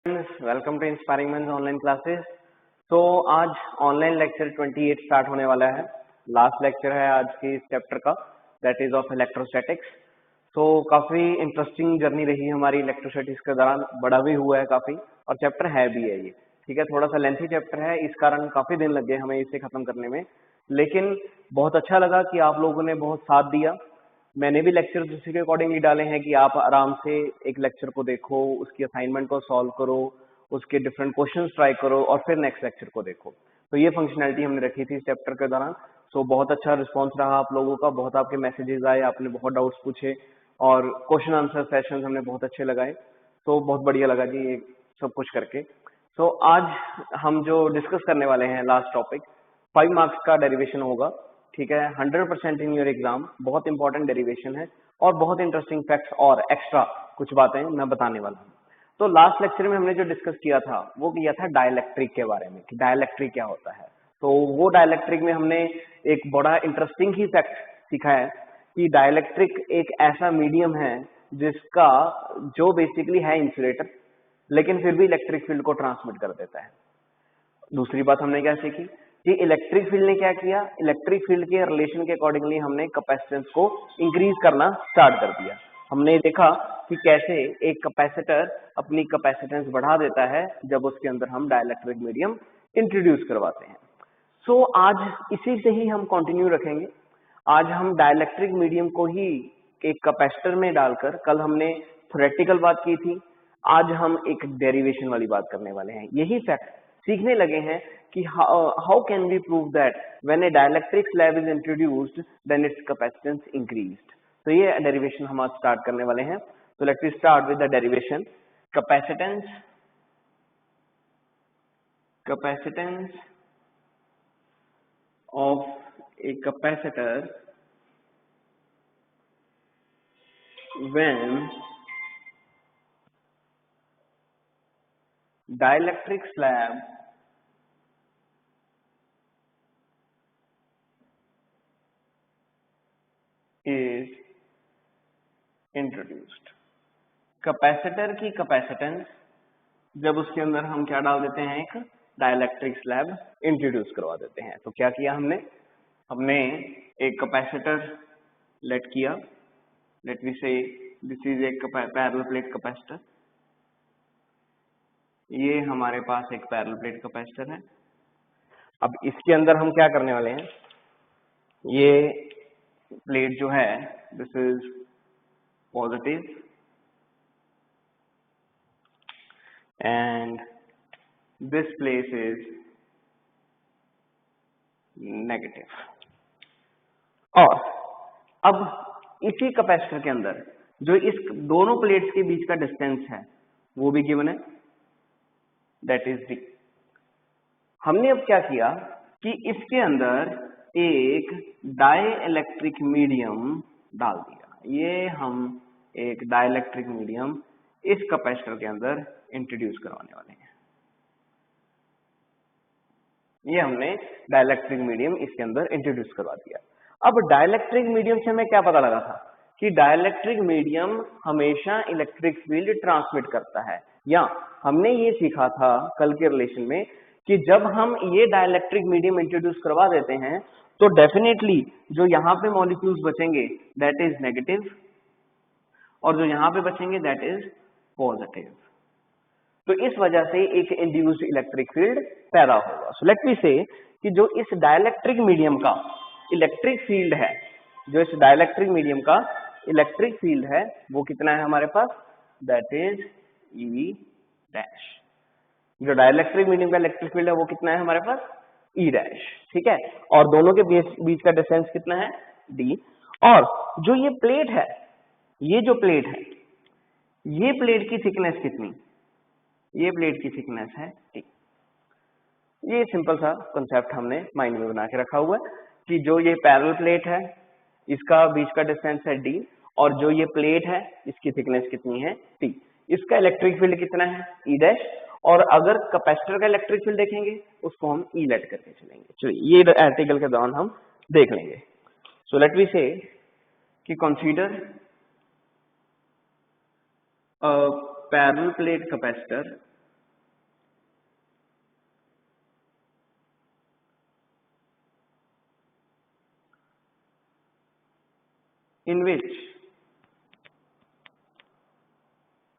Welcome to inspiring mains online classes. तो आज online lecture 28 start होने वाला है। लास्ट लेक्चर है आज की इस चैप्टर का, दैट इज ऑफ इलेक्ट्रोस्टैटिक्स। तो काफी इंटरेस्टिंग जर्नी रही हमारी इलेक्ट्रोस्टैटिक्स के दौरान, बड़ा भी हुआ है काफी, और चैप्टर है भी है ये, ठीक है। थोड़ा सा लेंथी चैप्टर है, इस कारण काफी दिन लग गए हमें इसे खत्म करने में, लेकिन बहुत अच्छा लगा कि आप लोगों ने बहुत साथ दिया। मैंने भी लेक्चर्स उसी के अकॉर्डिंगली डाले हैं कि आप आराम से एक लेक्चर को देखो, उसकी असाइनमेंट को सॉल्व करो, उसके डिफरेंट क्वेश्चंस ट्राई करो और फिर नेक्स्ट लेक्चर को देखो। तो ये फंक्शनैलिटी हमने रखी थी इस चैप्टर के दौरान। सो बहुत अच्छा रिस्पांस रहा आप लोगों का, बहुत आपके मैसेजेस आए, आपने बहुत डाउट्स पूछे और क्वेश्चन आंसर सेशंस हमने बहुत अच्छे लगाए। तो बहुत बढ़िया लगा जी ये सब कुछ करके। सो आज हम जो डिस्कस करने वाले हैं लास्ट टॉपिक 5 मार्क्स का डेरिवेशन होगा, ठीक है। 100% इन योर एग्जाम, बहुत इंपॉर्टेंट डेरिवेशन है और बहुत इंटरेस्टिंग फैक्ट्स और एक्स्ट्रा कुछ बातें मैं बताने वाला हूँ। तो लास्ट लेक्चर में हमने जो डिस्कस किया था वो किया था डाइलेक्ट्रिक के बारे में कि डाइलेक्ट्रिक क्या होता है। तो वो डाइलेक्ट्रिक में हमने एक बड़ा इंटरेस्टिंग ही फैक्ट सीखा है कि डाइलेक्ट्रिक एक ऐसा मीडियम है जिसका जो बेसिकली है इंसुलेटर, लेकिन फिर भी इलेक्ट्रिक फील्ड को ट्रांसमिट कर देता है। दूसरी बात हमने क्या सीखी कि इलेक्ट्रिक फील्ड ने क्या किया, इलेक्ट्रिक फील्ड के रिलेशन के अकॉर्डिंगली हमने कैपेसिटेंस को इंक्रीज करना स्टार्ट कर दिया। हमने देखा कि कैसे एक कैपेसिटर अपनी कैपेसिटेंस बढ़ा देता है जब उसके अंदर हम डाइलेक्ट्रिक मीडियम इंट्रोड्यूस करवाते हैं। सो आज इसी से ही हम कंटिन्यू रखेंगे। आज हम डाइलेक्ट्रिक मीडियम को ही एक कैपेसिटर में डालकर, कल हमने थ्योरेटिकल बात की थी, आज हम एक डेरिवेशन वाली बात करने वाले हैं। यही फैक्ट सीखने लगे हैं कि how can we prove that when a dielectric slab is introduced then its capacitance increased. तो ये डेरिवेशन हम आज स्टार्ट करने वाले हैं। तो let's start with the derivation. Capacitance of a capacitor when dielectric slab is introduced। Capacitor की capacitance जब उसके अंदर हम क्या डाल देते हैं, एक डाइलेक्ट्रिक स्लैब इंट्रोड्यूस करवा देते हैं। तो क्या किया हमने एक कैपेसिटर लेट किया, late we say this is एक पैरेलल प्लेट कैपेसिटर। ये हमारे पास एक पैरेलल प्लेट कैपेसिटर है। अब इसके अंदर हम क्या करने वाले हैं, ये प्लेट जो है this is positive and this place is negative. और अब इसी कैपेसिटर के अंदर जो इस दोनों प्लेट्स के बीच का डिस्टेंस है वो भी गिवन है, दैट इज डी। हमने अब क्या किया कि इसके अंदर एक डाइलेक्ट्रिक मीडियम डाल दिया। ये हम एक डाइलेक्ट्रिक मीडियम इस कैपेसिटर के अंदर इंट्रोड्यूस करवाने वाले हैं। ये हमने डाइलेक्ट्रिक मीडियम इसके अंदर इंट्रोड्यूस करवा दिया। अब डाइलेक्ट्रिक मीडियम से हमें क्या पता लगा था कि डाइलेक्ट्रिक मीडियम हमेशा इलेक्ट्रिक फील्ड ट्रांसमिट करता है, या हमने ये सीखा था कल के रिलेशन में कि जब हम ये डाइलेक्ट्रिक मीडियम इंट्रोड्यूस करवा देते हैं तो डेफिनेटली जो यहाँ पे मॉलिक्यूल्स बचेंगे दैट इज नेगेटिव और जो यहाँ पे बचेंगे दैट इज पॉजिटिव। तो इस वजह से एक इंड्यूस्ड इलेक्ट्रिक फील्ड पैदा होगा। सो लेट मी से कि जो इस डाइलेक्ट्रिक मीडियम का इलेक्ट्रिक फील्ड है, जो इस डाइलेक्ट्रिक मीडियम का इलेक्ट्रिक फील्ड है वो कितना है हमारे पास, दैट इज ई डैश। जो डाइलेक्ट्रिक मीडियम का इलेक्ट्रिक फील्ड है वो कितना है हमारे पास, ई डैश, ठीक है। और दोनों के बीच का डिस्टेंस कितना है, डी। और जो ये प्लेट है, ये जो प्लेट है, ये प्लेट की थिकनेस कितनी, ये प्लेट की थिकनेस है टी। ये सिंपल सा कंसेप्ट हमने माइंड में बना के रखा हुआ है कि जो ये पैरेलल प्लेट है इसका बीच का डिस्टेंस है डी, और जो ये प्लेट है इसकी थिकनेस कितनी है टी। इसका इलेक्ट्रिक फील्ड कितना है, ई डैश। और अगर कैपेसिटर का इलेक्ट्रिक फील्ड देखेंगे उसको हम ई लेट करके चलेंगे। चलिए ये आर्टिकल के दौरान हम देख लेंगे। सो लेट वी से कि consider a parallel plate capacitor in which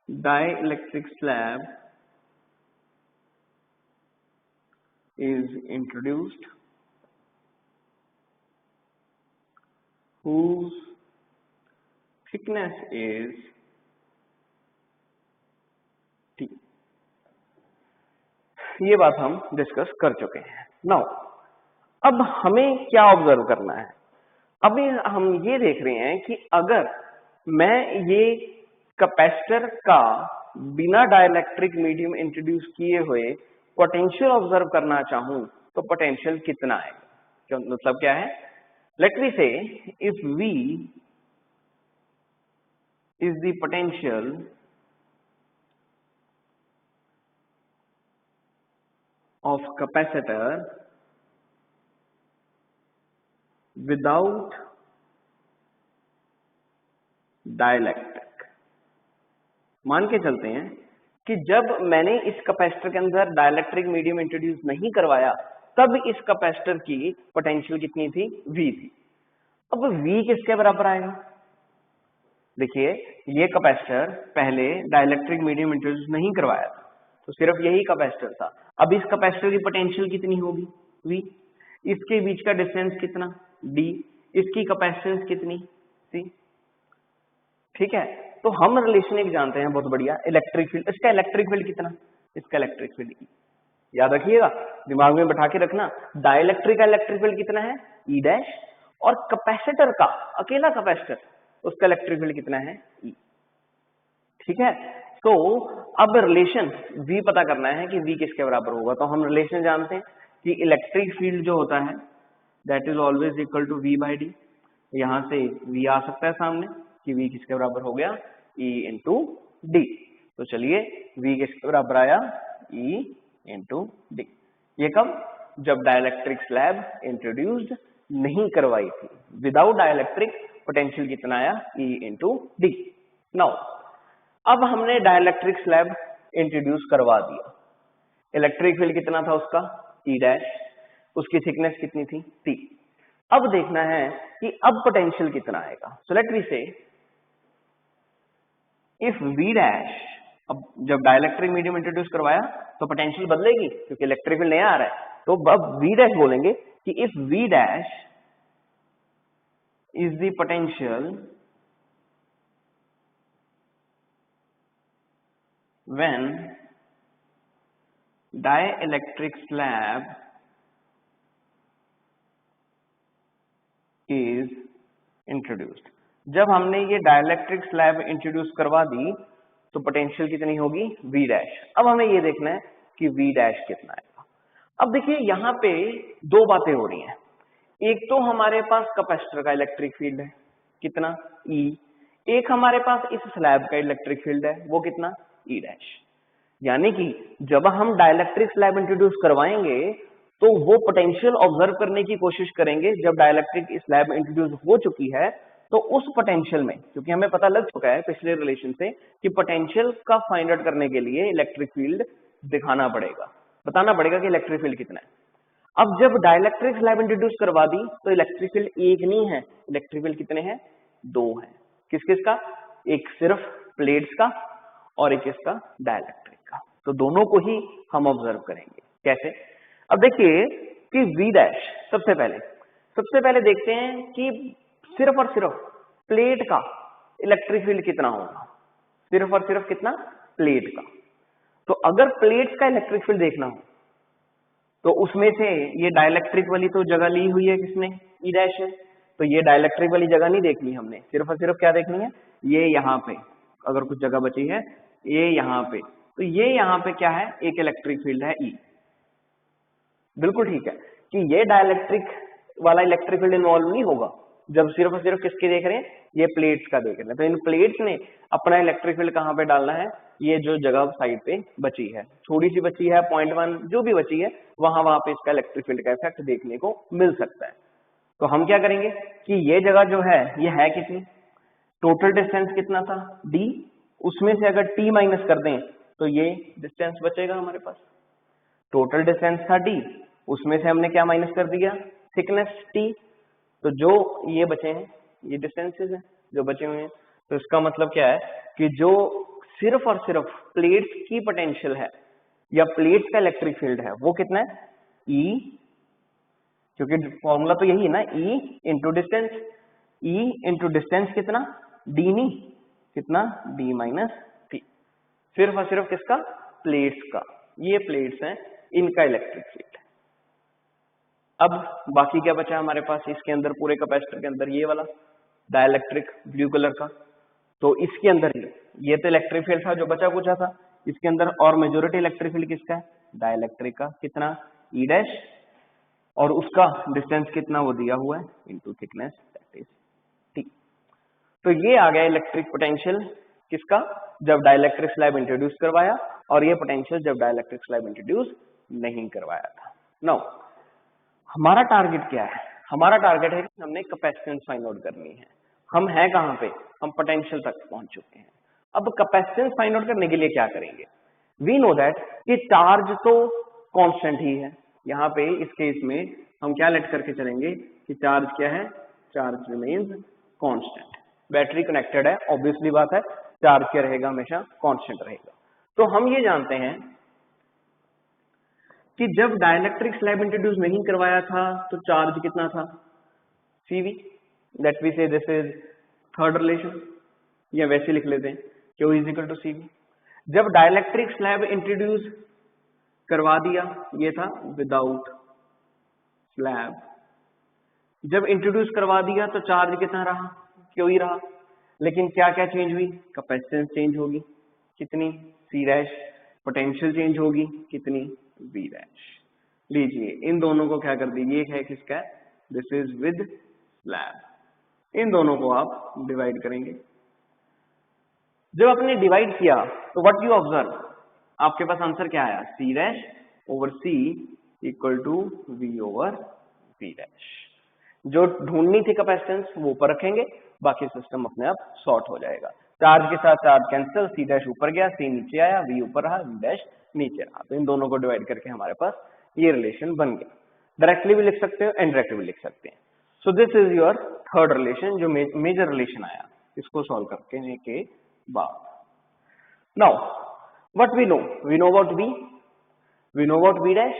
dielectric slab is introduced whose thickness is T। ये बात हम डिस्कस कर चुके हैं। नाउ अब हमें क्या ऑब्जर्व करना है? अभी हम ये देख रहे हैं कि अगर मैं ये कैपेसिटर का बिना डाइलेक्ट्रिक मीडियम इंट्रोड्यूस किए हुए पोटेंशियल ऑब्जर्व करना चाहूं तो पोटेंशियल कितना है? मतलब क्या है? लेट मी से if V is the potential of capacitor without dielectric। मान के चलते हैं कि जब मैंने इस कैपेसिटर के अंदर डाइलेक्ट्रिक मीडियम इंट्रोड्यूस नहीं करवाया तब इस कैपेसिटर की पोटेंशियल कितनी थी? V थी। अब V किसके बराबर आएगा? देखिए ये कैपेसिटर पहले डाइलेक्ट्रिक मीडियम इंट्रोड्यूस नहीं करवाया था तो सिर्फ यही कैपेसिटर था। अब इस कैपेसिटर की पोटेंशियल कितनी होगी? V। इसके बीच का डिस्टेंस कितना? D। इसकी कैपेसिटेंस कितनी? C। ठीक है, तो हम रिलेशन एक जानते हैं बहुत बढ़िया, इलेक्ट्रिक फील्ड। इसका इलेक्ट्रिक फील्ड कितना? इसका इलेक्ट्रिक फील्ड E। याद रखिएगा, दिमाग में बैठा के रखना, डाइलेक्ट्रिक का इलेक्ट्रिक फील्ड कितना है? E dash. और कैपेसिटर का, अकेला कैपेसिटर, उसका इलेक्ट्रिक फील्ड कितना है? E। ठीक है, तो अब रिलेशन V पता करना है कि V किसके बराबर होगा। तो हम रिलेशन जानते हैं कि इलेक्ट्रिक फील्ड जो होता है that is always equal to V by D. यहां से V आ सकता है सामने कि V किसके बराबर हो गया? E into D. तो चलिए V किसके बराबर आया? E into D. ये कब? जब डाइलेक्ट्रिक स्लैब इंट्रोड्यूस्ड नहीं करवाई थी। विदाउट डाइलेक्ट्रिक पोटेंशियल कितना आया? E into D. नाउ अब हमने डाइलेक्ट्रिक स्लैब इंट्रोड्यूस करवा दिया। इलेक्ट्रिक फील्ड कितना था उसका? E dash. उसकी थिकनेस कितनी थी? T। अब देखना है कि अब पोटेंशियल कितना आएगा। सो लेट मी से इफ V डैश, अब जब डाइलेक्ट्रिक मीडियम इंट्रोड्यूस करवाया तो पोटेंशियल बदलेगी क्योंकि इलेक्ट्रिक फील्ड नया आ रहा है। तो अब V डैश बोलेंगे कि if V dash is the potential when dielectric slab is introduced। जब हमने ये डाइलेक्ट्रिक स्लैब इंट्रोड्यूस करवा दी तो पोटेंशियल कितनी होगी? V dash. अब हमें ये देखना है कि V डैश कितना आएगा। अब देखिए यहाँ पे दो बातें हो रही हैं। एक तो हमारे पास कैपेसिटर का इलेक्ट्रिक फील्ड है, कितना? E। एक हमारे पास इस स्लैब का इलेक्ट्रिक फील्ड है, वो कितना? E dash. यानी कि जब हम डाइलेक्ट्रिक स्लैब इंट्रोड्यूस करवाएंगे तो वो पोटेंशियल ऑब्जर्व करने की कोशिश करेंगे जब डाइलेक्ट्रिक स्लैब इंट्रोड्यूस हो चुकी है। तो उस पोटेंशियल में, क्योंकि हमें पता लग चुका है पिछले रिलेशन से कि पोटेंशियल का फाइंड आउट करने के लिए इलेक्ट्रिक फील्ड दिखाना पड़ेगा, बताना पड़ेगा कि इलेक्ट्रिक फील्ड कितना है। अब जब डाइलेक्ट्रिक स्लैब इंट्रोड्यूस करवा दी तो इलेक्ट्रिक फील्ड एक नहीं है, इलेक्ट्रिक फील्ड कितने हैं? दो है। किस किस का? एक सिर्फ प्लेट्स का और एक इसका डाइलेक्ट्रिक का। तो दोनों को ही हम ऑब्जर्व करेंगे। कैसे? अब देखिए कि V डैश, सबसे पहले देखते हैं कि सिर्फ और सिर्फ प्लेट का इलेक्ट्रिक फील्ड कितना होगा। सिर्फ और सिर्फ कितना? प्लेट का। तो अगर प्लेट्स का इलेक्ट्रिक फील्ड देखना हो तो उसमें से ये डाइलेक्ट्रिक वाली तो जगह ली हुई है किसने? E डैश है। तो ये डाइलेक्ट्रिक वाली जगह नहीं देखनी हमने, सिर्फ और सिर्फ क्या देखनी है? ये यहाँ पे अगर कुछ जगह बची है, ये यहाँ पे, तो ये यहाँ पे क्या है? एक इलेक्ट्रिक फील्ड है E। बिल्कुल ठीक है कि ये डाइलेक्ट्रिक वाला इलेक्ट्रिक फील्ड इन्वॉल्व नहीं होगा जब सिर्फ और सिर्फ किसके देख रहे हैं? ये प्लेट्स का देख रहे हैं। तो इन प्लेट्स ने अपना इलेक्ट्रिक फील्ड कहाँ पे डालना है? ये जो जगह साइड पे बची है, थोड़ी सी बची है, 0.1 जो भी बची है, वहां पे इसका इलेक्ट्रिक फील्ड का इफेक्ट देखने को मिल सकता है। तो हम क्या करेंगे कि ये जगह जो है ये है कितनी? टोटल डिस्टेंस कितना था? D। उसमें से अगर T माइनस कर दें तो ये डिस्टेंस बचेगा हमारे पास। टोटल डिस्टेंस था D, उसमें से हमने क्या माइनस कर दिया? Thickness T। तो जो ये बचे हैं ये डिस्टेंसेस हैं। जो बचे हुए हैं। तो इसका मतलब क्या है कि जो सिर्फ और सिर्फ प्लेट्स की पोटेंशियल है या प्लेट्स का इलेक्ट्रिक फील्ड है वो कितना है, E, क्योंकि फॉर्मूला तो यही है ना, E into distance, E into distance कितना, D नहीं, कितना, D माइनस T, सिर्फ और सिर्फ किसका, प्लेट्स का। ये प्लेट्स हैं, इनका इलेक्ट्रिक फील्ड। अब बाकी क्या बचा हमारे पास इसके अंदर, पूरे कैपेसिटर के अंदर, ये वाला डाइलेक्ट्रिक ब्लू कलर का। तो इसके अंदर ये तो इलेक्ट्रिक फील्ड था जो बचा कुचा था, इसके अंदर और मेजोरिटी इलेक्ट्रिक फील्ड किसका है, डाइलेक्ट्रिक का, कितना, E डैश, और उसका डिस्टेंस कितना वो दिया हुआ है into thickness, that is T। तो ये आ गया इलेक्ट्रिक पोटेंशियल किसका, जब डाइलेक्ट्रिक स्लैब इंट्रोड्यूस करवाया, और ये पोटेंशियल जब डाइलेक्ट्रिक स्लैब इंट्रोड्यूस नहीं करवाया था। नाउ हमारा टारगेट क्या है, हमारा टारगेट है कि हमने कैपेसिटेंस फाइंड आउट करनी है। हम हैं कहां पे, हम पोटेंशियल तक पहुंच चुके हैं। अब कैपेसिटेंस फाइंड आउट करने के लिए क्या करेंगे, वी नो दैट कि चार्ज तो कांस्टेंट ही है। यहाँ पे इस केस में हम क्या लेट करके चलेंगे कि चार्ज क्या है, charge remains constant. Battery connected है, ऑब्वियसली बात है, चार्ज क्या रहेगा, हमेशा कांस्टेंट रहेगा। तो हम ये जानते हैं कि जब डाइलेक्ट्रिक स्लैब इंट्रोड्यूस नहीं करवाया था तो चार्ज कितना था, CV, that we say this is third relation, या वैसे लिख लेते हैं Q is equal to CV। जब डाइलेक्ट्रिक स्लैब इंट्रोड्यूस करवा दिया, ये था विदाउट स्लैब, जब इंट्रोड्यूस करवा दिया तो चार्ज कितना रहा, Q ही रहा। लेकिन क्या क्या चेंज हुई, कैपेसिटेंस चेंज होगी, कितनी, C डैश, पोटेंशियल चेंज होगी, कितनी, V डैश। लीजिए इन दोनों को क्या कर दीजिए, है किसका, दिस इज विद स्लैब, इन दोनों को आप डिवाइड करेंगे। जब आपने डिवाइड किया तो व्हाट यू ऑब्जर्व, आपके पास आंसर क्या आया, C dash over C equal to V over V dash. जो ढूंढनी थी कैपेसिटेंस वो ऊपर रखेंगे, बाकी सिस्टम अपने आप सॉर्ट हो जाएगा। चार्ज के साथ चार्ज कैंसिल, C डैश ऊपर गया, C नीचे आया, V ऊपर रहा, V डैश नीचे रहा। तो इन दोनों को डिवाइड करके हमारे पास ये रिलेशन बन गया। डायरेक्टली भी लिख सकते हो, इनडायरेक्टली भी लिख सकते हैं। So this is your third relation, जो मेजर रिलेशन आया इसको सॉल्व करने के बाद। Now, what we know about V, we know about V dash,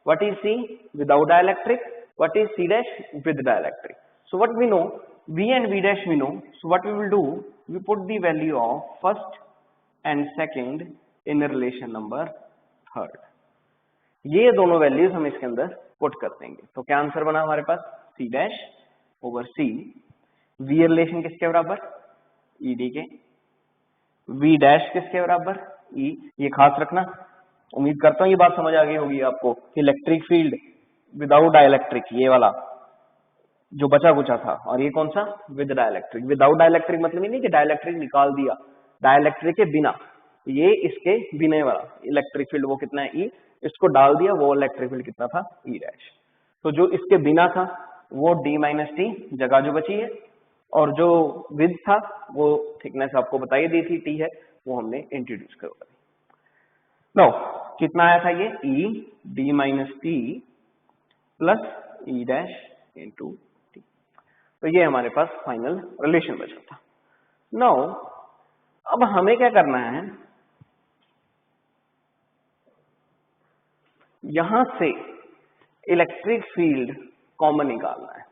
what is C without dielectric, what is C dash with dielectric. So what we know, V and V dash we know, so what we will do, we put the value of first and second in relation number third. ये दोनों values हम इसके अंदर put कर देंगे। तो क्या answer बना हमारे पास, C dash over C, V relation किसके बराबर, ED के, V डैश किसके बराबर, E। ये खास रखना, उम्मीद करता हूँ ये बात समझ आ गई होगी आपको कि इलेक्ट्रिक फील्ड विदाउट डाइलेक्ट्रिक, ये वाला जो बचा कुचा था, और ये कौन सा, विद डाइलेक्ट्रिक। विदाउट डाइलेक्ट्रिक मतलब ये नहीं कि डाइलेक्ट्रिक निकाल दिया, डाइलेक्ट्रिक के बिना, ये इसके बिना वाला इलेक्ट्रिक फील्ड वो कितना है, E, इसको डाल दिया, वो इलेक्ट्रिक फील्ड कितना था, E डैश। तो जो इसके बिना था वो D माइनस T जगह जो बची है, और जो विद था वो थिकनेस आपको बताई दी थी T है, वो हमने इंट्रोड्यूस करवा दी। नो कितना आया था ये, E D minus T plus E dash into T। तो ये हमारे पास फाइनल रिलेशन बचा था। नो अब हमें क्या करना है, यहां से इलेक्ट्रिक फील्ड कॉमन निकालना है।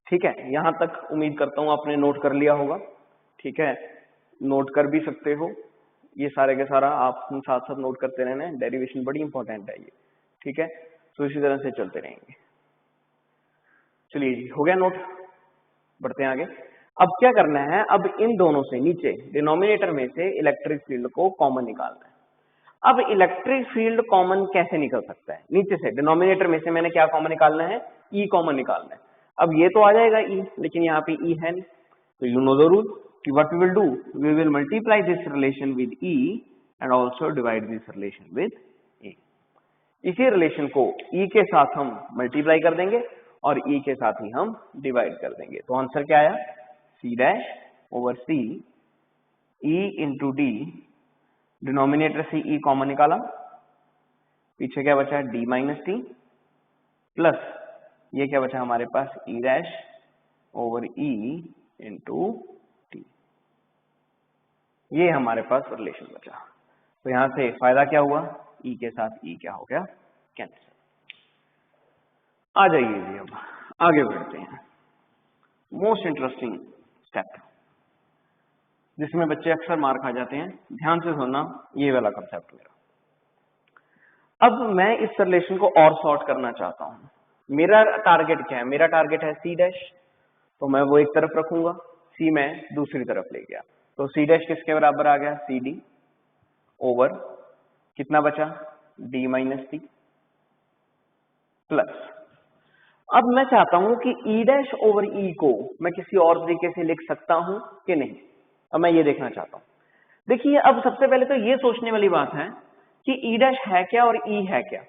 ठीक है, यहां तक उम्मीद करता हूं आपने नोट कर लिया होगा। ठीक है, नोट कर भी सकते हो, ये सारे के सारा आप साथ साथ नोट करते रहना है, डेरिवेशन बड़ी इंपॉर्टेंट है ये। ठीक है, तो इसी तरह से चलते रहेंगे। चलिए जी, हो गया नोट, बढ़ते हैं आगे। अब क्या करना है, अब इन दोनों से नीचे डिनोमिनेटर में से इलेक्ट्रिक फील्ड को कॉमन निकालना है। अब इलेक्ट्रिक फील्ड कॉमन कैसे निकल सकता है, नीचे से डिनोमिनेटर में से मैंने क्या कॉमन निकालना है, E कॉमन निकालना है। अब ये तो आ जाएगा E, लेकिन यहाँ पे E है नहीं, तो यू नो द रूल कि what we will do, we will multiply this relation with E and also divide this relation with E। इसी रिलेशन को E के साथ हम मल्टीप्लाई कर देंगे और E के साथ ही हम डिवाइड कर देंगे। तो आंसर क्या आया, C dash over C, E into D, denominator से E कॉमन निकाला, पीछे क्या बचा, D माइनस T, प्लस ये क्या बचा हमारे पास, E dash over E into T. ये हमारे पास रिलेशन बचा। तो यहां से फायदा क्या हुआ, ई के साथ ई क्या हो गया, कैंसिल। आ जाइए जी, अब आगे बढ़ते हैं। मोस्ट इंटरेस्टिंग स्टेप जिसमें बच्चे अक्सर मार खा जाते हैं, ध्यान से सुनना ये वाला कंसेप्ट मेरा। अब मैं इस रिलेशन को और सॉर्ट करना चाहता हूं। मेरा टारगेट क्या है, मेरा टारगेट है सी डैश, तो मैं वो एक तरफ रखूंगा, सी मैं दूसरी तरफ ले गया, तो सी डैश किसके बराबर आ गया, सी डी ओवर कितना बचा, डी माइनस टी प्लस। अब मैं चाहता हूं कि ई डैश ओवर ई को मैं किसी और तरीके से लिख सकता हूं कि नहीं, अब मैं ये देखना चाहता हूं। देखिए अब सबसे पहले तो ये सोचने वाली बात है कि ई डैश है क्या और ई है क्या।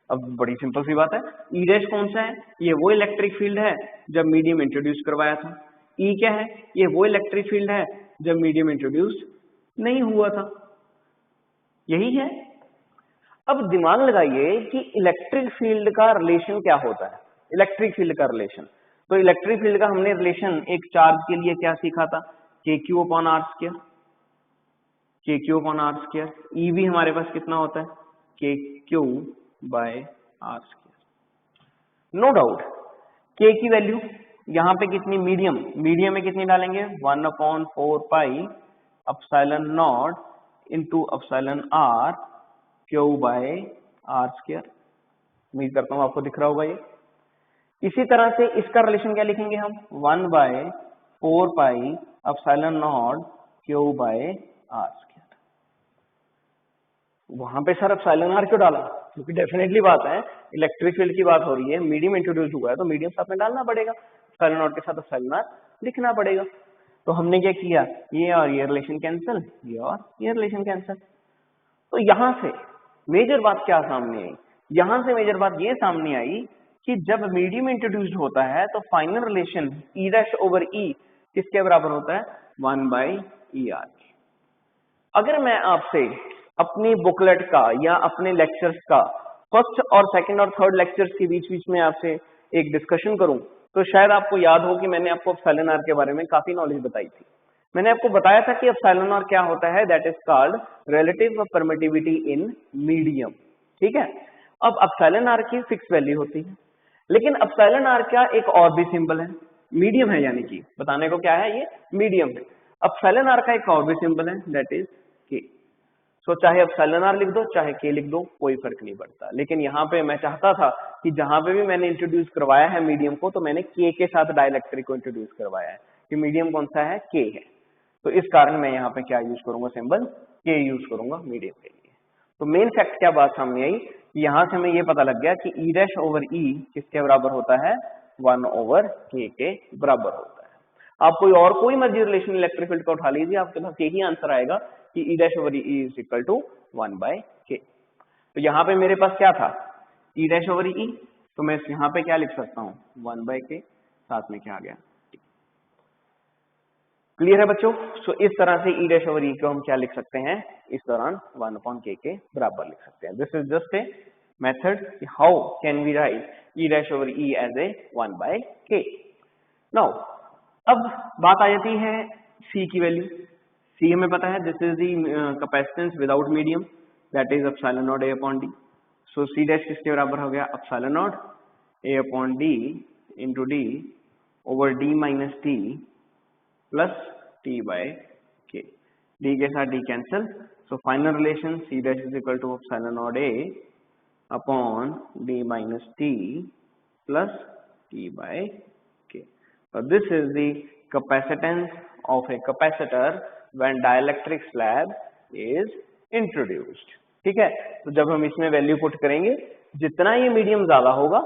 अब बड़ी सिंपल सी बात है, ई डैश कौन सा है, ये वो इलेक्ट्रिक फील्ड है जब मीडियम इंट्रोड्यूस करवाया था। ई क्या है, ये वो इलेक्ट्रिक फील्ड है जब मीडियम इंट्रोड्यूस नहीं हुआ था, यही है। अब दिमाग लगाइए कि इलेक्ट्रिक फील्ड का रिलेशन क्या होता है, इलेक्ट्रिक फील्ड का रिलेशन। तो इलेक्ट्रिक फील्ड का हमने रिलेशन एक चार्ज के लिए क्या सीखा था, K Q upon R square, K Q upon R square. E भी हमारे पास कितना होता है, K Q by R square. No doubt K की वैल्यू यहाँ पे कितनी, मीडियम, मीडियम में कितनी डालेंगे, 1/4 pi epsilon naught into epsilon R Q by R square. उम्मीद करता हूं आपको दिख रहा होगा ये। इसी तरह से इसका रिलेशन क्या लिखेंगे हम, 1/4 pi epsilon naught Q by R square. वहां पे सर एप्सिलॉन आर क्यों डाला, क्योंकि डेफिनेटली बात है इलेक्ट्रिक फील्ड की बात हो रही है, मीडियम इंट्रोड्यूस हुआ है तो मीडियम साथ में डालना पड़ेगा, एप्सिलॉन नॉट के साथ एप्सिलॉन आर लिखना पड़ेगा। तो हमने क्या किया, ये और ये रिलेशन कैंसिल, ये और ये रिलेशन कैंसिल। तो यहां से मेजर बात क्या सामने आई, यहां से मेजर बात ये सामने आई कि जब मीडियम इंट्रोड्यूस्ड होता है तो final relation E dash over E किसके बराबर होता है, 1/ER। अगर मैं आपसे अपनी बुकलेट का या अपने लेक्चर्स का फर्स्ट और सेकंड और थर्ड लेक्चर्स के बीच बीच में आपसे एक डिस्कशन करूं, तो शायद आपको याद हो कि मैंने आपको एप्सिलॉन आर के बारे में काफी नॉलेज बताई थी। मैंने आपको बताया था कि एप्सिलॉन आर क्या होता है, that is called relative permittivity in medium. ठीक है, अब एप्सिलॉन आर की फिक्स वैल्यू होती है, लेकिन एप्सिलॉन आर का एक और भी सिंबल है, मीडियम है, यानी कि बताने को क्या है, ये मीडियम है। एप्सिलॉन आर का एक और भी सिंबल है, दैट इज के। सो चाहे एप्सिलॉन आर लिख दो चाहे के लिख दो, कोई फर्क नहीं पड़ता। लेकिन यहाँ पे मैं चाहता था कि जहां पे भी मैंने इंट्रोड्यूस करवाया है मीडियम को, तो मैंने के साथ डाइलेक्ट्रिक को इंट्रोड्यूस करवाया है कि मीडियम कौन सा है, के है। तो इस कारण मैं यहाँ पे क्या यूज करूंगा, सिंबल के यूज करूंगा मीडियम के लिए। तो मेन फैक्ट क्या बात सामने आई, यहां से हमें ये पता लग गया कि ई डैश ओवर ई किसके बराबर होता है, 1/k के बराबर होता है। आप कोई मर्जी रिलेशन इलेक्ट्रिक फील्ड का उठा लीजिए, आपके पास यही आंसर आएगा कि E dash over E is equal to 1/k। तो यहाँ पे मेरे पास क्या था, ई डैश ओवर ई, तो मैं यहाँ पे क्या लिख सकता हूँ, 1/k, साथ में क्या आ गया, क्लियर है बच्चों। सो इस तरह से ई डैश ओवर ई को हम क्या लिख सकते हैं, इस दौरान 1/k के बराबर लिख सकते हैं। This is just a method, how can we write E dash over E as a 1/k। Now अब बात आ जाती है सी की वैल्यू। सी हमें पता है, this is the capacitance without medium, that is epsilon naught A upon D. So C dash किसके बराबर हो गया, epsilon naught A upon D into D over D minus T plus T by K. D के साथ D cancel, so final relation C dash is equal to epsilon naught A upon D minus T plus T by K. So this is the capacitance of a capacitor when dielectric slab is introduced। ठीक है, तो जब हम इसमें value put करेंगे, जितना ये medium ज्यादा होगा,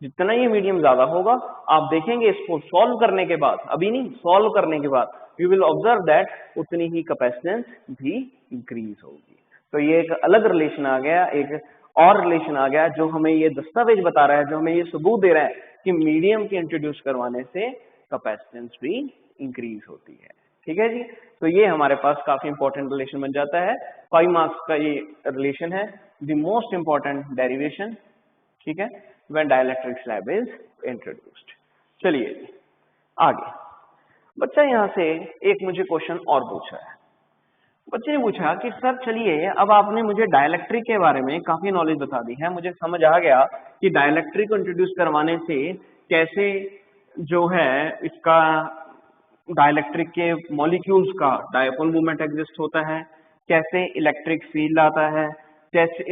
जितना ये मीडियम ज्यादा होगा, आप देखेंगे इसको सॉल्व करने के बाद, अभी नहीं, सॉल्व करने के बाद यू विल ऑब्जर्व दैट उतनी ही कैपेसिटेंस भी इंक्रीज होगी। तो ये एक अलग रिलेशन आ गया, एक और रिलेशन आ गया जो हमें ये दस्तावेज बता रहा है, जो हमें ये सबूत दे रहा है कि मीडियम के इंट्रोड्यूस करवाने से कैपेसिटेंस भी इंक्रीज होती है। ठीक है जी, तो ये हमारे पास काफी इंपॉर्टेंट रिलेशन बन जाता है। 5 मार्क्स का ये रिलेशन है, द मोस्ट इंपॉर्टेंट डेरिवेशन। ठीक है, when dielectric slab is introduced. चलिए आगे, बच्चा यहाँ से एक मुझे क्वेश्चन और पूछा है। बच्चे ने पूछा कि सर चलिए, अब आपने मुझे डाइलेक्ट्रिक के बारे में काफी नॉलेज बता दी है, मुझे समझ आ गया कि डाइलेक्ट्रिक को इंट्रोड्यूस करवाने से कैसे जो है इसका डाइलेक्ट्रिक के मॉलिक्यूल्स का डायपोल मूवमेंट एग्जिस्ट होता है, कैसे इलेक्ट्रिक फील्ड आता है, कैसे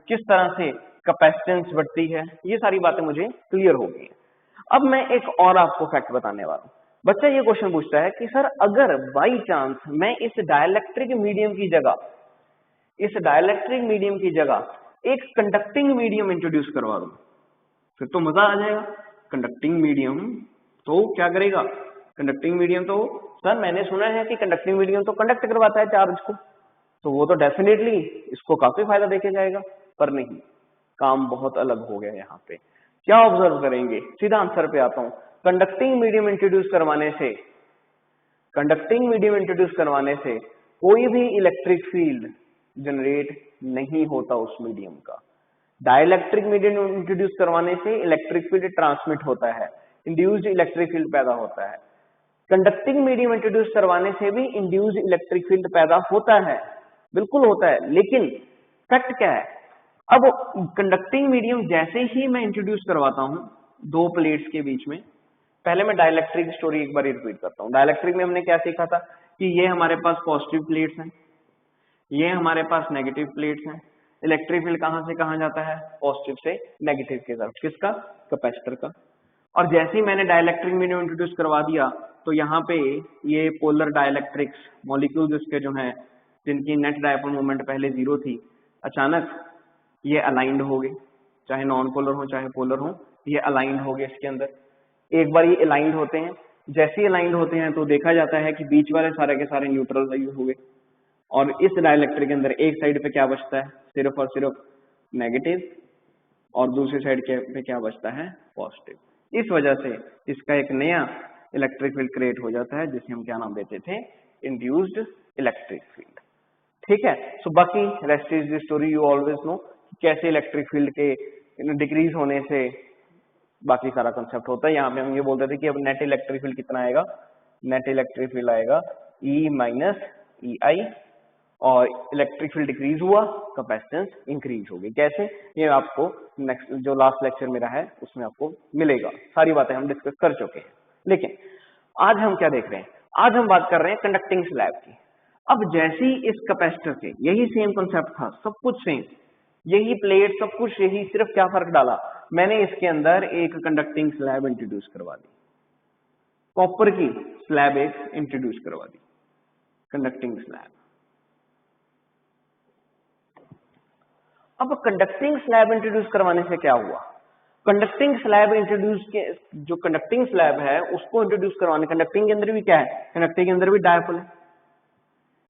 किस तरह से कैपेसिटेंस बढ़ती है, ये सारी बातें मुझे क्लियर हो गई। अब मैं एक और आपको फैक्ट बताने वाला हूँ। बच्चा ये क्वेश्चन पूछता है कि सर अगर बाई चांस मैं इस डाइलेक्ट्रिक मीडियम की जगह एक कंडक्टिंग मीडियम इंट्रोड्यूस करवा दूं, फिर तो मजा आ जाएगा। कंडक्टिंग मीडियम तो क्या करेगा? कंडक्टिंग मीडियम तो सर मैंने सुना है कि कंडक्टिंग मीडियम तो कंडक्ट करवाता है चार्ज को, तो वो तो डेफिनेटली इसको काफी फायदा देके जाएगा। पर नहीं, काम बहुत अलग हो गया। यहाँ पे क्या ऑब्जर्व करेंगे, सीधा आंसर पे आता हूं। कंडक्टिंग मीडियम इंट्रोड्यूस करवाने से कोई भी इलेक्ट्रिक फील्ड जनरेट नहीं होता उस मीडियम का। डाइलेक्ट्रिक मीडियम इंट्रोड्यूस करवाने से इलेक्ट्रिक फील्ड ट्रांसमिट होता है, इंड्यूस्ड इलेक्ट्रिक फील्ड पैदा होता है। कंडक्टिंग मीडियम इंट्रोड्यूस करवाने से भी इंड्यूस्ड इलेक्ट्रिक फील्ड पैदा होता है, बिल्कुल होता है। लेकिन फैक्ट क्या है, अब कंडक्टिंग मीडियम जैसे ही मैं इंट्रोड्यूस करवाता हूं दो प्लेट्स के बीच में, पहले मैं डाइलेक्ट्रिक स्टोरी एक बार रिपीट करता हूं। डाइलेक्ट्रिक में हमने क्या सीखा था कि ये हमारे पास पॉजिटिव प्लेट्स हैं, ये हमारे पास नेगेटिव प्लेट्स हैं। इलेक्ट्रिक फील्ड कहां से कहां जाता है? पॉजिटिव से नेगेटिव की तरफ। किसका? कैपेसिटर का। और जैसे ही मैंने डाइलेक्ट्रिक मीडियम इंट्रोड्यूस करवा दिया तो यहाँ पे ये पोलर डाइलेक्ट्रिक्स मॉलिक्यूल्स इसके जो हैं, जिनकी नेट डायपोल मोमेंट पहले जीरो थी, अचानक ये अलाइंड हो गए, चाहे नॉन पोलर हो चाहे पोलर हो, ये अलाइंड हो गए इसके अंदर। एक बार ये अलाइंड होते हैं, जैसे ही अलाइंड होते हैं तो देखा जाता है कि बीच वाले सारे के सारे न्यूट्रल हो गए, और इस डाइलेक्ट्रिक के अंदर एक साइड पे क्या बचता है? सिर्फ और सिर्फ नेगेटिव, और दूसरी साइड पे क्या बचता है? पॉजिटिव। इस वजह से इसका एक नया इलेक्ट्रिक फील्ड क्रिएट हो जाता है, जिसे हम क्या नाम देते थे? Induced electric field. ठीक है, सो बाकी rest is the story, you always no कैसे इलेक्ट्रिक फील्ड के डिक्रीज होने से बाकी सारा कंसेप्ट होता है। यहाँ पे हम ये बोलते थे कि अब नेट इलेक्ट्रिक फील्ड कितना आएगा? नेट इलेक्ट्रिक फील्ड आएगा E माइनस EI, और इलेक्ट्रिक फील्ड डिक्रीज हुआ, कैपेसिटेंस इंक्रीज होगी। कैसे? ये आपको नेक्स्ट जो लास्ट लेक्चर मेरा है उसमें आपको मिलेगा। सारी बातें हम डिस्कस कर चुके हैं। लेकिन आज हम क्या देख रहे हैं? आज हम बात कर रहे हैं कंडक्टिंग स्लैब की। अब जैसी इस कैपेसिटर के, यही सेम कॉन्सेप्ट था, सब कुछ सेम, यही प्लेट, सब कुछ यही, सिर्फ क्या फर्क डाला? मैंने इसके अंदर एक कंडक्टिंग स्लैब इंट्रोड्यूस करवा दी, कॉपर की स्लैब एक इंट्रोड्यूस करवा दी, कंडक्टिंग स्लैब। अब कंडक्टिंग स्लैब इंट्रोड्यूस करवाने से क्या हुआ? कंडक्टिंग स्लैब इंट्रोड्यूस के, जो कंडक्टिंग स्लैब है उसको इंट्रोड्यूस करवाने, कंडक्टिंग के अंदर भी क्या है? कंडक्टिंग के अंदर भी डायपोल है,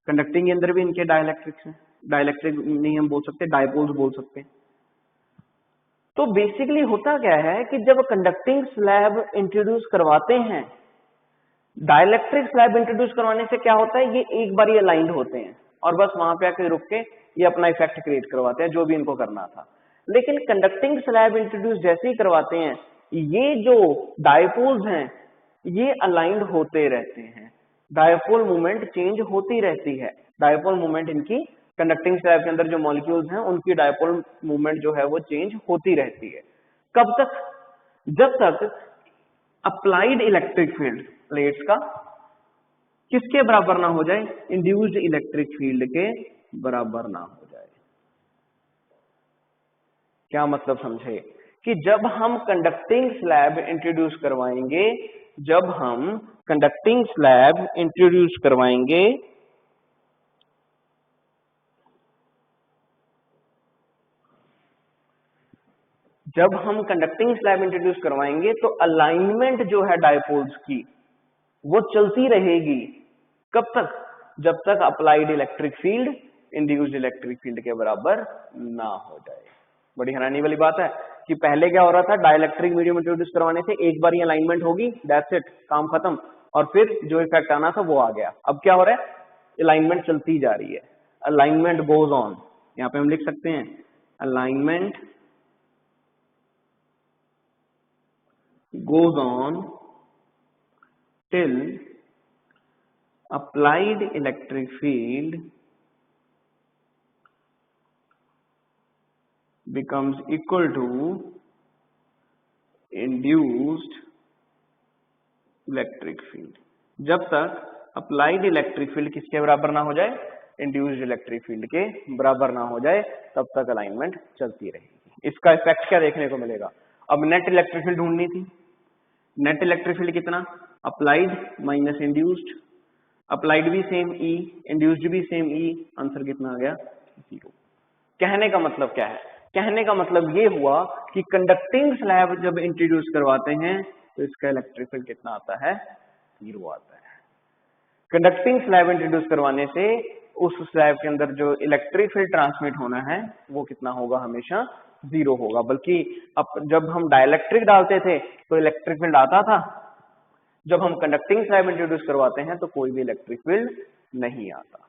कंडक्टिंग के अंदर भी इनके डाइलेक्ट्रिक्स हैं। डाइलेक्ट्रिक नहीं हम बोल सकते, डायपोल्स बोल सकते हैं। तो बेसिकली होता क्या है कि जब कंडक्टिंग स्लैब इंट्रोड्यूस करवाते हैं, डाइलेक्ट्रिक स्लैब इंट्रोड्यूस करवाने से क्या होता है? ये एक बार ये अलाइंड होते हैं और बस वहां पे आके रुक के ये अपना इफेक्ट क्रिएट करवाते हैं, जो भी इनको करना था। लेकिन कंडक्टिंग स्लैब इंट्रोड्यूस जैसे ही करवाते हैं, ये जो डायपोल्स हैं ये अलाइंड होते रहते हैं, डायपोल मूवमेंट चेंज होती रहती है। डायपोल मूवमेंट इनकी कंडक्टिंग स्लैब के अंदर जो मॉलिक्यूल्स हैं उनकी डायपोल मूवमेंट जो है वो चेंज होती रहती है। कब तक? जब तक अप्लाइड इलेक्ट्रिक फील्ड प्लेट्स का किसके बराबर ना हो जाए? इंड्यूस्ड इलेक्ट्रिक फील्ड के बराबर ना हो जाए। क्या मतलब समझे? कि जब हम कंडक्टिंग स्लैब इंट्रोड्यूस करवाएंगे, जब हम कंडक्टिंग स्लैब इंट्रोड्यूस करवाएंगे जब हम कंडक्टिंग स्लैब इंट्रोड्यूस करवाएंगे तो अलाइनमेंट जो है डायपोल्स की वो चलती रहेगी। कब तक? जब तक applied electric field induced electric field के बराबर ना हो जाए। बड़ी हैरानी वाली बात है कि पहले क्या हो रहा था? डाइलेक्ट्रिक मीडियम इंट्रोड्यूस करवाने से एक बार ये अलाइनमेंट होगी, दैट्स इट, काम खत्म, और फिर जो इफेक्ट आना था वो आ गया। अब क्या हो रहा है? अलाइनमेंट चलती जा रही है, अलाइनमेंट गोज ऑन। यहाँ पे हम लिख सकते हैं alignment goes on till applied electric field becomes equal to induced electric field. जब तक अप्लाइड इलेक्ट्रिक फील्ड किसके बराबर ना हो जाए, इंड्यूस्ड इलेक्ट्रिक फील्ड के बराबर ना हो जाए, तब तक अलाइनमेंट चलती रहेगी। इसका इफेक्ट क्या देखने को मिलेगा, अब नेट इलेक्ट्रिक फील्ड ढूंढनी थी। नेट इलेक्ट्रिक फील्ड कितना, अप्लाइड माइनस इंड्यूस्ड, अप्लाइड भी सेम ई, इंड्यूस्ड भी सेम ई, आंसर कितना आ गया, 0। कहने का मतलब क्या है, कहने का मतलब ये हुआ कि कंडक्टिंग स्लैब जब इंट्रोड्यूस करवाते हैं तो इसका इलेक्ट्रिक फील्ड कितना आता है, 0 आता है। कंडक्टिंग स्लैब इंट्रोड्यूस करवाने से उस स्लैब के अंदर जो इलेक्ट्रिक फील्ड ट्रांसमिट होना है वो कितना होगा, हमेशा 0 होगा। बल्कि अब जब हम डाइलेक्ट्रिक डालते थे तो इलेक्ट्रिक फील्ड आता था, जब हम कंडक्टिंग स्लैब इंट्रोड्यूस करवाते हैं तो कोई भी इलेक्ट्रिक फील्ड नहीं आता।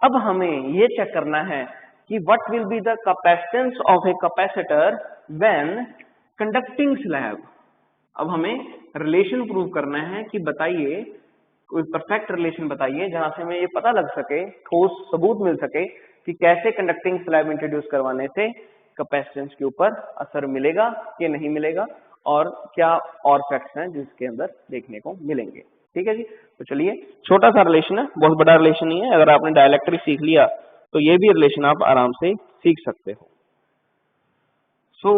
अब हमें ये चेक करना है कि what will be the capacitance of a capacitor when conducting slab. अब हमें रिलेशन प्रूव करना है कि बताइए, कोई परफेक्ट रिलेशन बताइए जहां से हमें ये पता लग सके, ठोस सबूत मिल सके कि कैसे कंडक्टिंग स्लैब इंट्रोड्यूस करवाने से कैपेसिटेंस के ऊपर असर मिलेगा कि नहीं मिलेगा, और क्या और फैक्ट्स हैं जिसके अंदर देखने को मिलेंगे। ठीक है जी, तो चलिए, छोटा सा रिलेशन है, बहुत बड़ा रिलेशन नहीं है। अगर आपने डाइलेक्ट्रिक सीख लिया तो ये भी रिलेशन आप आराम से सीख सकते हो। सो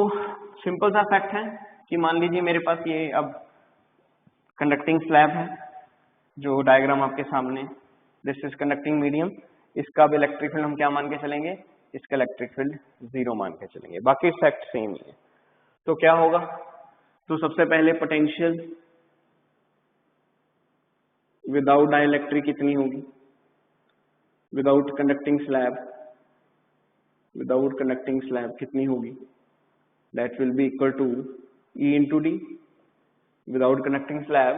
सिंपल सा फैक्ट है कि मान लीजिए मेरे पास ये अब कंडक्टिंग स्लैब है, जो डायग्राम आपके सामने, दिस इज कंडक्टिंग मीडियम। इसका भी इलेक्ट्रिक फील्ड हम क्या मान के चलेंगे, इसका इलेक्ट्रिक फील्ड 0 मान के चलेंगे, बाकी फैक्ट सेम ही है। तो क्या होगा, तो सबसे पहले पोटेंशियल विदाउट डाइलेक्ट्रिक कितनी होगी, without conducting slab, without conducting slab कितनी होगी, that will be equal to E into D. Without conducting slab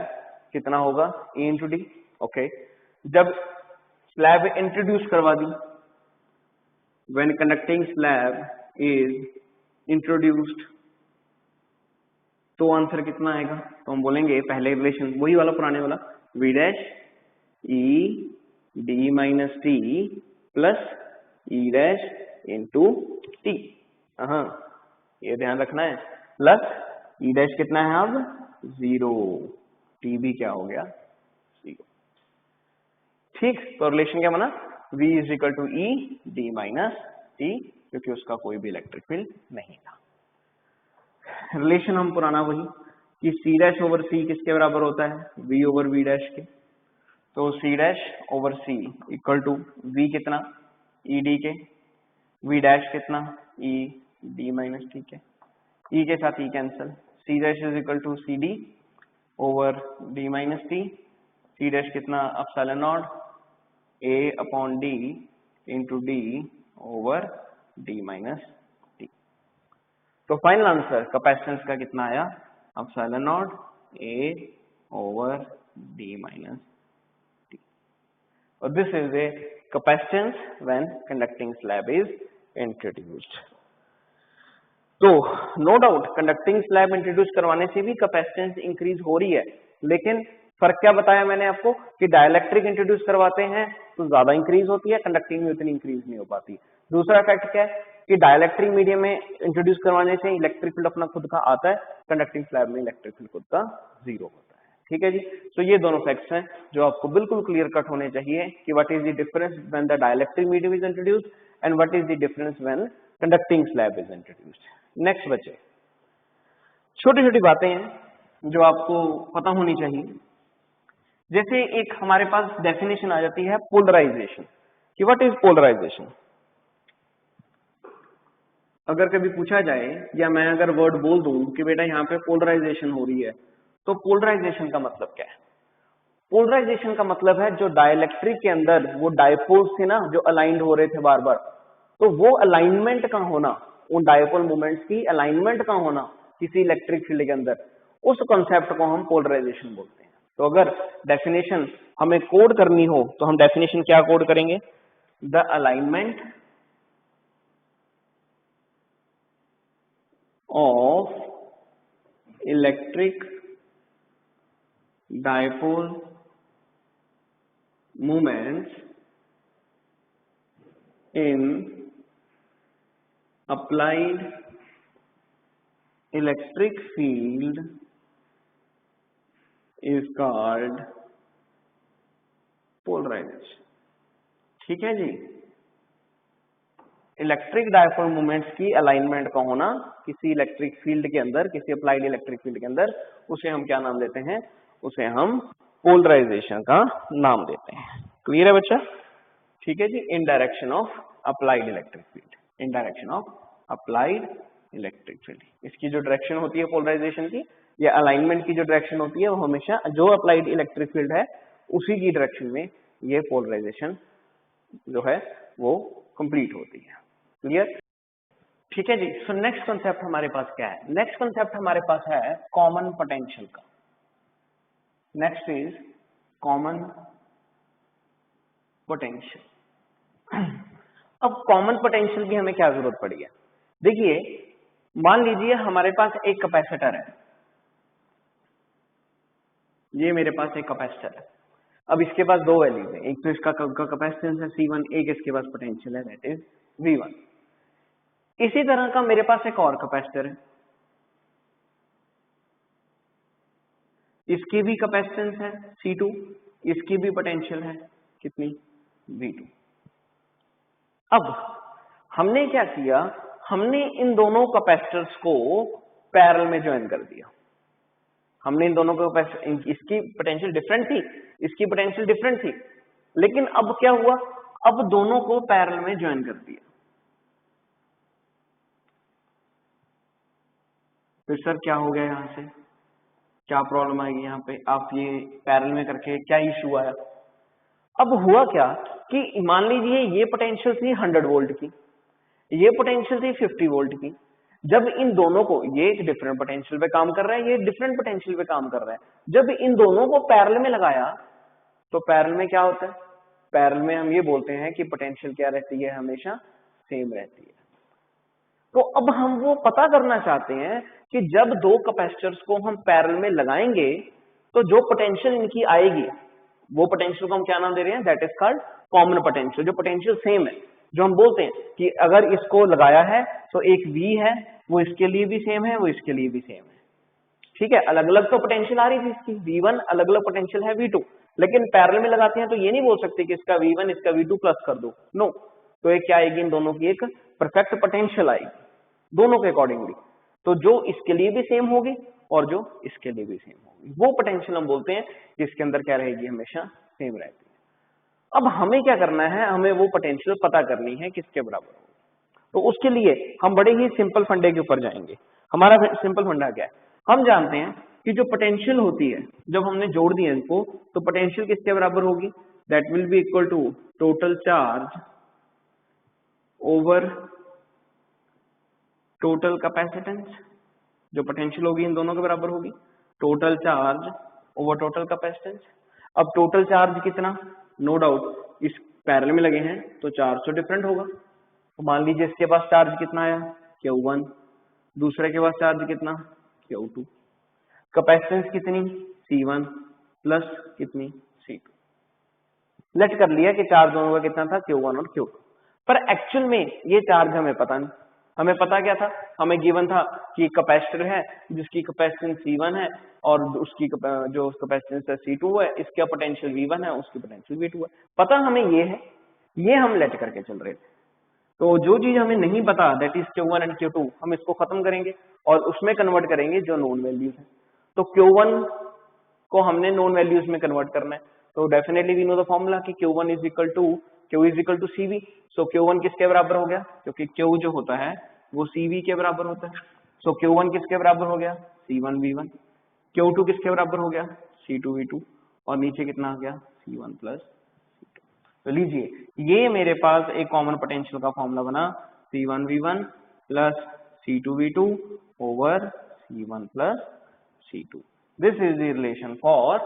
कितना होगा, E इंटू डी। ओके, जब स्लैब इंट्रोड्यूस करवा दी, when conducting slab is introduced, तो आंसर कितना आएगा, तो हम बोलेंगे पहले रिलेशन वही वाला पुराने वाला, V dash E D minus T plus E dash into T. हाँ, ये ध्यान रखना है, प्लस E डैश कितना है अब 0, T भी क्या हो गया 0। ठीक, तो रिलेशन क्या बना, V is equal to E D minus T, क्योंकि उसका कोई भी इलेक्ट्रिक फील्ड नहीं था। रिलेशन हम पुराना वही कि C डैश ओवर C किसके बराबर होता है, V ओवर V डैश के। तो C dash over C equal to V कितना, E डी के, V डैश कितना, E डी माइनस टी के, E के साथ E cancel, C dash is equal to C D over D minus T, C dash कितना epsilon naught A upon D into D over D minus T. तो final answer capacitance का कितना आया, epsilon naught A over D minus T. और this is A capacitance when conducting slab is introduced. तो no doubt conducting slab introduce करवाने से भी capacitance increase हो रही है, लेकिन फर्क क्या बताया मैंने आपको कि डाइलेक्ट्रिक इंट्रोड्यूस करवाते हैं तो ज्यादा इंक्रीज होती है, कंडक्टिंग में उतनी इंक्रीज नहीं हो पाती। दूसरा फैक्ट क्या है कि डाइलेक्ट्रिक मीडियम में इंट्रोड्यूस करवाने से इलेक्ट्रिक फील्ड अपना खुद का आता है, कंडक्टिंग स्लैब में इलेक्ट्रिक फील्ड खुद का 0 होता है। ठीक है जी, तो ये दोनों फैक्ट्स हैं जो आपको बिल्कुल क्लियर कट होने चाहिए कि what is the difference when the dielectric medium is introduced and what is the difference when conducting slab is introduced. Next बच्चे, छोटी छोटी बातें हैं जो आपको पता होनी चाहिए। जैसे एक हमारे पास डेफिनेशन आ जाती है पोलराइजेशन कि व्हाट इज पोलराइजेशन। अगर कभी पूछा जाए या मैं अगर वर्ड बोल दूं कि बेटा यहाँ पे पोलराइजेशन हो रही है, तो पोलराइजेशन का मतलब क्या है। पोलराइजेशन का मतलब है जो डाइलेक्ट्रिक के अंदर वो डायपोल्स थे ना जो अलाइंड हो रहे थे बार बार, तो वो अलाइनमेंट का होना, उन डायपोल मोमेंट्स की अलाइनमेंट का होना किसी इलेक्ट्रिक फील्ड के अंदर, उस कॉन्सेप्ट को हम पोलराइजेशन बोलते हैं। तो अगर डेफिनेशन हमें कोड करनी हो तो हम डेफिनेशन क्या कोड करेंगे, the alignment of electric dipole moments in applied electric field is called polarization। ठीक है जी, इलेक्ट्रिक डायपोल मोमेंट्स की अलाइनमेंट का होना किसी इलेक्ट्रिक फील्ड के अंदर, किसी अप्लाइड इलेक्ट्रिक फील्ड के अंदर, उसे हम क्या नाम देते हैं? उसे हम पोलराइजेशन का नाम देते हैं। क्लियर है बच्चा? ठीक है जी, in direction of applied electric field, in direction of applied electric field. इसकी जो डायरेक्शन होती है पोलराइजेशन की या अलाइनमेंट की जो डायरेक्शन होती है वो हमेशा जो अप्लाइड इलेक्ट्रिक फील्ड है उसी की डायरेक्शन में ये पोलराइजेशन जो है वो कंप्लीट होती है। क्लियर? ठीक है जी। सो नेक्स्ट कॉन्सेप्ट हमारे पास क्या है? नेक्स्ट कॉन्सेप्ट हमारे पास है कॉमन पोटेंशियल का। Next is common potential. अब कॉमन पोटेंशियल की हमें क्या जरूरत पड़ी है? देखिए, मान लीजिए हमारे पास एक कैपेसिटर है, ये मेरे पास एक कैपेसिटर है। अब इसके पास दो वैल्यूज है, एक तो इसका कैपेसिटेंस है C1, एक इसके पास पोटेंशियल है दैट इज V1। इसी तरह का मेरे पास एक और कैपेसिटर है, इसकी भी कैपेसिटेंस है C2, इसकी भी पोटेंशियल है कितनी? V2। अब हमने क्या किया? हमने इन दोनों कैपेसिटर्स को पैरेलल में ज्वाइन कर दिया। हमने इन दोनों को, इसकी पोटेंशियल डिफरेंट थी, इसकी पोटेंशियल डिफरेंट थी, लेकिन अब क्या हुआ? अब दोनों को पैरेलल में ज्वाइन कर दिया। फिर सर क्या हो गया? यहां से क्या प्रॉब्लम आएगी? यहाँ पे आप ये पैरेलल में करके क्या इशू आया? अब हुआ क्या कि मान लीजिए ये पोटेंशियल थी 100 वोल्ट की, ये पोटेंशियल थी 50 वोल्ट की। जब इन दोनों को, ये एक डिफरेंट पोटेंशियल पे काम कर रहा है, ये डिफरेंट पोटेंशियल पे काम कर रहा है, जब इन दोनों को पैरेलल में लगाया तो पैरेलल में क्या होता है? पैरेलल में हम ये बोलते हैं कि पोटेंशियल क्या रहती है? हमेशा सेम रहती है। तो अब हम वो पता करना चाहते हैं कि जब दो कैपेसिटर्स को हम पैरेलल में लगाएंगे तो जो पोटेंशियल इनकी आएगी, वो पोटेंशियल को हम क्या नाम दे रहे हैं? That is called common potential. जो पोटेंशियल सेम है, जो हम बोलते हैं कि अगर इसको लगाया है तो एक V है, वो इसके लिए भी सेम है, वो इसके लिए भी सेम है। ठीक है, अलग अलग तो पोटेंशियल आ रही थी इसकी, V1 अलग अलग पोटेंशियल है V2, लेकिन पैरेलल में लगाते हैं तो ये नहीं बोल सकते कि इसका V1 इसका V2 प्लस कर दो, नो। तो एक क्या आएगी? इन दोनों की एक परफेक्ट पोटेंशियल आएगी दोनों के अकॉर्डिंगली। तो जो इसके लिए भी सेम होगी और जो इसके लिए भी सेम होगी, वो पोटेंशियल हम बोलते हैं जिसके अंदर क्या रहेगी? हमेशा सेम रहती है। अब हमें क्या करना है? हमें वो पोटेंशियल पता करनी है किसके बराबर होगी। तो उसके लिए हम बड़े ही सिंपल फंडे के ऊपर जाएंगे। हमारा सिंपल फंडा क्या है? हम जानते हैं कि जो पोटेंशियल होती है, जब हमने जोड़ दिया इनको, तो पोटेंशियल किसके बराबर होगी? That will be equal to total charge over total capacitance. जो पोटेंशियल होगी इन दोनों के बराबर होगी total charge over total capacitance. अब टोटल चार्ज कितना? नो डाउट इस पैरेलल में लगे हैं तो चार्ज तो डिफरेंट होगा। तो मान लीजिए इसके पास चार्ज कितना आया? Q1, दूसरे के पास चार्ज कितना? Q2। कैपेसिटेंस कितनी? C1 प्लस कितनी? C2। लेट कर लिया कि चार्ज दोनों का कितना था? Q1 और Q2। पर एक्चुअल में ये चार्ज हमें पता नहीं। हमें पता क्या था? हमें गिवन था कि कैपेसिटर है जिसकी कैपेसिटेंस C1 है और उसकी जो कैपेसिटेंस है C2 है, इसका पोटेंशियल V1 है, उसकी पोटेंशियल V2 है। पता हमें ये है, ये हम लेट करके चल रहे थे। तो जो चीज हमें नहीं पता that is Q1 and Q2, हम इसको खत्म करेंगे और उसमें कन्वर्ट करेंगे जो नोन वैल्यूज है। तो Q1 को हमने नोन वैल्यूज में कन्वर्ट करना है, तो definitely we know the formula कि Q1 is equal to Q is equal to CV। So Q1 किसके बराबर हो गया? क्योंकि Q जो होता है वो CV के बराबर होता है। सो Q1 किसके बराबर हो गया? C1 V1। Q2 किसके बराबर हो गया? C2 V2। और नीचे कितना आ गया? C1 plus. तो लीजिए ये मेरे पास एक कॉमन पोटेंशियल का फॉर्मूला बना, C1 V1 plus C2 V2 over C1 plus C2। This is the relation for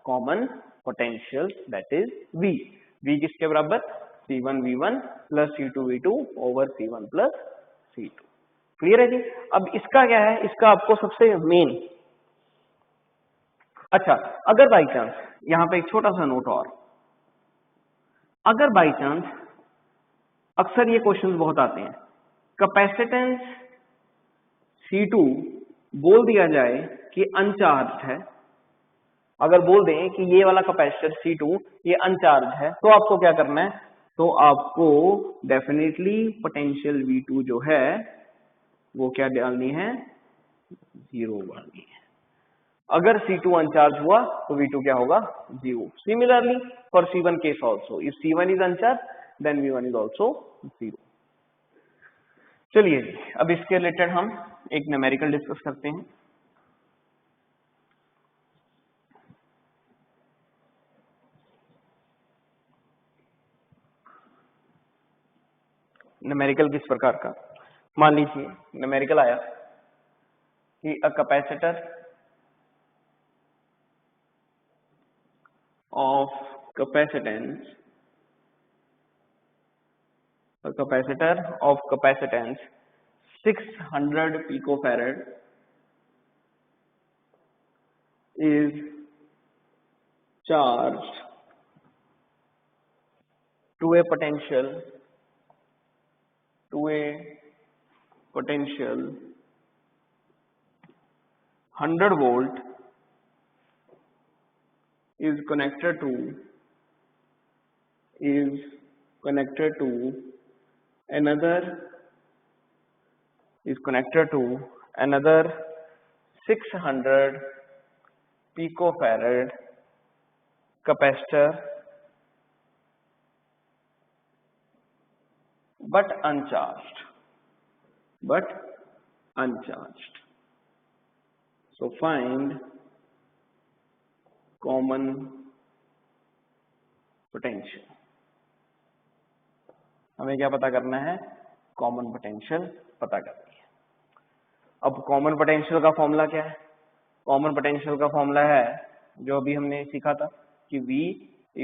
common potential that is V। V किसके बराबर? C1 V1 plus C2 V2 over C1 plus C2। Clear है जी? अब इसका क्या है? इसका आपको सबसे मेन, अच्छा अगर बाई चांस यहाँ पे एक छोटा सा नोट और, अगर बाई चांस, अक्सर ये क्वेश्चंस बहुत आते हैं, कैपेसिटेंस C2 बोल दिया जाए कि अनचार्ज है, अगर बोल दें कि ये वाला कैपेसिटर C2 ये अनचार्ज है, तो आपको क्या करना है, तो आपको डेफिनेटली पोटेंशियल V2 जो है वो क्या डालनी है, 0 डालनी है। अगर C2 अनचार्ज हुआ तो V2 क्या होगा, 0। Similarly for C1 case also, if C1 is uncharge then V1 is also 0। चलिए अब इसके रिलेटेड हम एक न्यूमेरिकल डिस्कस करते हैं। न्यूमेरिकल किस प्रकार का, मान लीजिए न्यूमेरिकल आया कि a capacitor of capacitance, a capacitor of capacitance 600 picofarad is charged to a potential 100 volt is connected to another 600 picofarad capacitor but uncharged. So find common potential. हमें क्या पता करना है, कॉमन पोटेंशियल पता करनी है। अब कॉमन पोटेंशियल का फॉर्मूला क्या है, कॉमन पोटेंशियल का फॉर्मूला है जो अभी हमने सीखा था कि V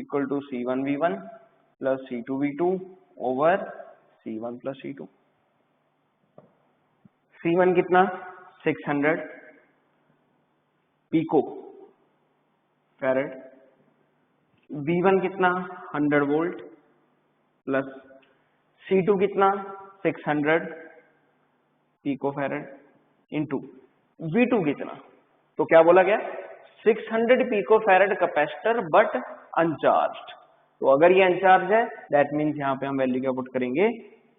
equal to C1V1 plus C2V2 over C1 plus C2। C1 कितना, 600 पिको फैरेड, V1 कितना 100 वोल्ट प्लस C2 कितना 600 पिको फैरेड इंटू V2 कितना, तो क्या बोला गया 600 pico farad capacitor but uncharged. तो अगर ये अनचार्ज है दैट मीन्स यहाँ पे हम वैल्यू क्या पुट करेंगे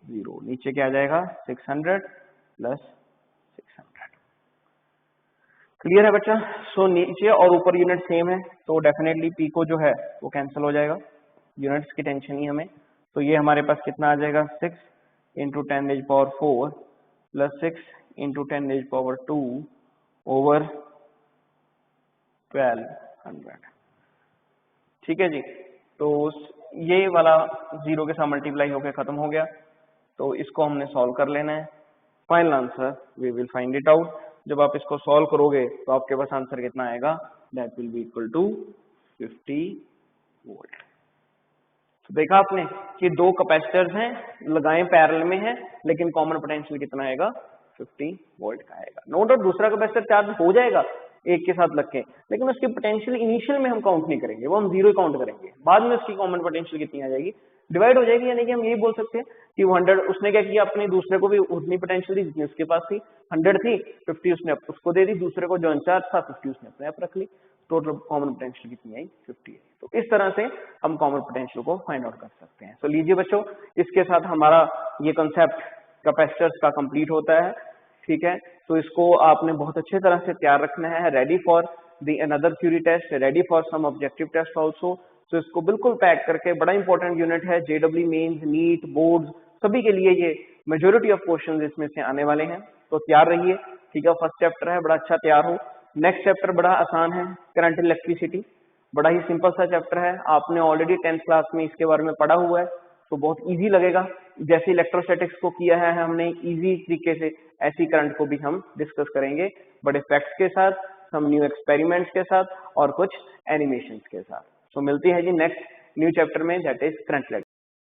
0, नीचे क्या आ जाएगा 600 प्लस 600। क्लियर है बच्चा। सो नीचे और ऊपर यूनिट सेम है तो डेफिनेटली पिको जो है वो कैंसिल हो जाएगा, यूनिट्स की टेंशन ही हमें। तो ये हमारे पास कितना आ जाएगा 6 इंटू 10⁴ प्लस 6 इंटू 10⁻² ओवर 1200। ठीक है जी, तो ये वाला 0 के साथ मल्टीप्लाई होकर खत्म हो गया, तो इसको हमने सॉल्व कर लेना है। Final answer we will find it out. जब आप इसको सॉल्व करोगे तो आपके पास आंसर कितना आएगा, that will be equal to 50 volt. तो देखा आपने कि दो कैपेसिटर्स हैं, लगाए पैरेलल में हैं, लेकिन कॉमन पोटेंशियल कितना आएगा 50 वोल्ट का आएगा। नो डाउट दूसरा कैपेसिटर चार्ज हो जाएगा एक के साथ लग के, लेकिन उसकी पोटेंशियल इनिशियल में हम काउंट नहीं करेंगे, वो हम 0 काउंट करेंगे। बाद में उसकी कॉमन पोटेंशियल कितनी आ जाएगी, डिवाइड हो जाएगी। यानी कि हम यही बोल सकते हैं कि 100 उसने क्या किया, अपने दूसरे को भी उतनी पोटेंशियल दी जितनी उसके पास थी, 100 थी, 50 उसने उसको दे दी, दूसरे को जो अनचार्ज था 50 उसने अपने आप रख ली। टोटल कॉमन पोटेंशियल कितनी आई 50 आई। तो इस तरह से हम कॉमन पोटेंशियल को फाइंड आउट कर सकते हैं। तो लीजिए बच्चों, इसके साथ हमारा ये कंसेप्ट कैपेसिटर्स का कंप्लीट होता है। ठीक है, तो इसको आपने बहुत अच्छे तरह से तैयार रखना है, ready for the another theory test, ready for some objective test also. तो इसको बिल्कुल पैक करके, बड़ा इंपॉर्टेंट यूनिट है, जेडब्ल्यू मेंस, नीट, बोर्ड्स सभी के लिए ये मेजॉरिटी ऑफ क्वेश्चंस इसमें से आने वाले हैं। तो तैयार रहिए। ठीक है, फर्स्ट चैप्टर है, बड़ा अच्छा तैयार हो। नेक्स्ट चैप्टर बड़ा आसान है, करंट इलेक्ट्रिसिटी, बड़ा ही सिंपल सा चैप्टर है। आपने ऑलरेडी 10th क्लास में इसके बारे में पढ़ा हुआ है, तो बहुत इजी लगेगा। जैसे इलेक्ट्रोस्टैटिक्स को किया है हमने इजी तरीके से, ऐसी करंट को भी हम डिस्कस करेंगे बड़े फैक्ट्स के साथ, सम न्यू एक्सपेरिमेंट्स के साथ और कुछ एनिमेशंस के साथ। तो मिलती है जी नेक्स्ट न्यू चैप्टर में, दैट इज करंट इलेक्ट्रिसिटी।